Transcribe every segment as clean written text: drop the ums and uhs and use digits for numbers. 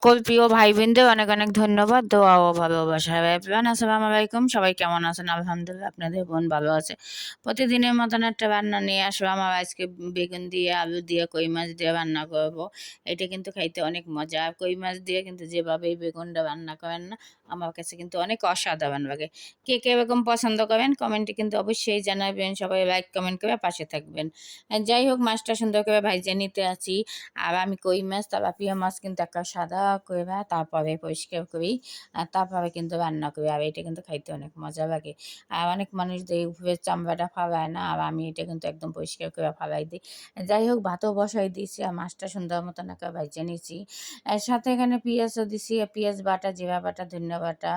সকল প্রিয় ভাই বোনদের অনেক অনেক ধন্যবাদ, দোয়া ও ভালোবাসা। এভরিওয়ান, আসসালামু আলাইকুম। সবাই কেমন আছেন? আলহামদুলিল্লাহ, আপনাদের বোন ভালো আছে। প্রতিদিনের মতন একটা রান্না নিয়ে আসবো। আমার আজকে বেগুন দিয়ে, আলু দিয়ে, কই মাছ দিয়ে রান্না করব। এটা কিন্তু খাইতে অনেক মজা। আর কই মাছ দিয়ে কিন্তু যেভাবে এই বেগুনটা রান্না করেন না, আমার কাছে কিন্তু অনেক অসাধারণ লাগে। কে কে এরকম পছন্দ করেন কমেন্টে কিন্তু অবশ্যই জানাবেন। সবাই লাইক কমেন্ট করে পাশে থাকবেন। যাই হোক, মাছটা সুন্দর করে ভাইজে নিতে আছি। আর আমি কই মাছ, তেলাপিয়া মাছ কিন্তু একটা সাদা করে তারপরে পরিষ্কার করি, আর তারপরে কিন্তু রান্না করি। আর এটা কিন্তু খাইতে অনেক মজা লাগে। আর অনেক মানুষ এই উপরের চামড়াটা ফালায় না, আর আমি এটা কিন্তু একদম পরিষ্কার করে ফালাই দিই। যাই হোক, ভাতও বসাই দিয়েছি আর মাছটা সুন্দর মতন একটা ভেজে নিয়েছি। এর সাথে এখানে পেঁয়াজও দিছি, পেঁয়াজ বাটা, জিরা বাটা, ধনিয়া বাটা,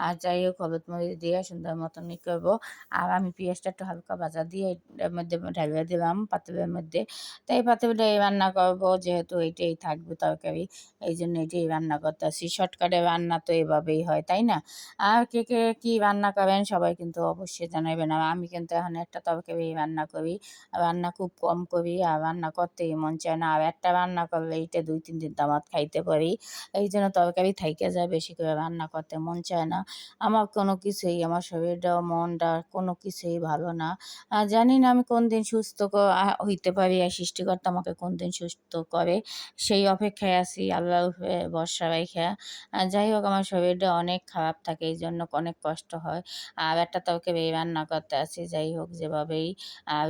আর যাই হোক হলুদ মরিচ দিয়ে সুন্দর মতন ই করবো। আর আমি পেঁয়াজটা একটু হালকা ভাজা দিয়ে এর মধ্যে ঢেলে দিলাম পাতিলের মধ্যে। তাই পাতিলটাই রান্না করবো, যেহেতু এইটাই থাকবে তরকারি, এই জন্য এটাই রান্না করতেছি। শর্টকাটে রান্না তো এভাবেই হয়, তাই না? আর কে কে কি রান্না করেন সবাই কিন্তু অবশ্যই জানাবেন। আর আমি কিন্তু এখন একটা তরকারি রান্না করি, রান্না খুব কম করি, আর রান্না করতেই মন চায় না। আর একটা রান্না করলে এইটা 2-3 দিন দামাত খাইতে পারি, এই জন্য তরকারি থাইকে যায়, বেশি করে রান্না করতে মন চায় না। আমার কোনো কিছুই, আমার শরীরটা মনটা কোনো কিছুই ভালো না। জানি না আমি কোন দিন সুস্থ হইতে পারি, আর সৃষ্টিকর্তা আমাকে কোন দিন সুস্থ করে, সেই অপেক্ষায় আছি আল্লাহর উপরে ভরসা রাইখা। যাই হোক, আমার শরীরটা অনেক খারাপ থাকে, এই জন্য অনেক কষ্ট হয়। আর একটা তরকারি রান্না করতে আছি, যাই হোক যেভাবেই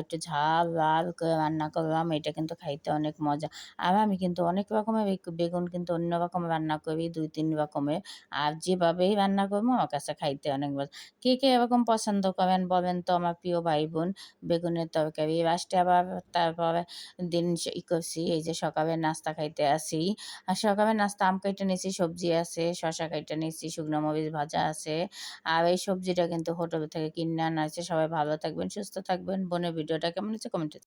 একটু ঝাল লাল করে রান্না করলাম, এটা কিন্তু খাইতে অনেক মজা। আর আমি কিন্তু অনেক রকমের বেগুন কিন্তু অন্য রকম রান্না করি, 2-3 রকমের। আর যেভাবেই রান্না করবো আমার কাছে খাইতে অনেক মজা। কে কে এরকম পছন্দ করেন বলেন তো আমার প্রিয় ভাই বোন? বেগুনের তরকারি লাস্টে আবার তারপরে দিন করছি, এই যে সকালে নাস্তা খাইতে আসি। আর সকালে নাস্তা আম কাইটা নিয়েছি, সবজি আছে, শসা কাইটা নিয়েছি, শুকনো মরিচ ভাজা আছে। আর এই সবজিটা কিন্তু হোটেল থেকে কিনে আনা হয়েছে। সবাই ভালো থাকবেন, সুস্থ থাকবেন। বোনের ভিডিওটা কেমন হচ্ছে কমেন্টে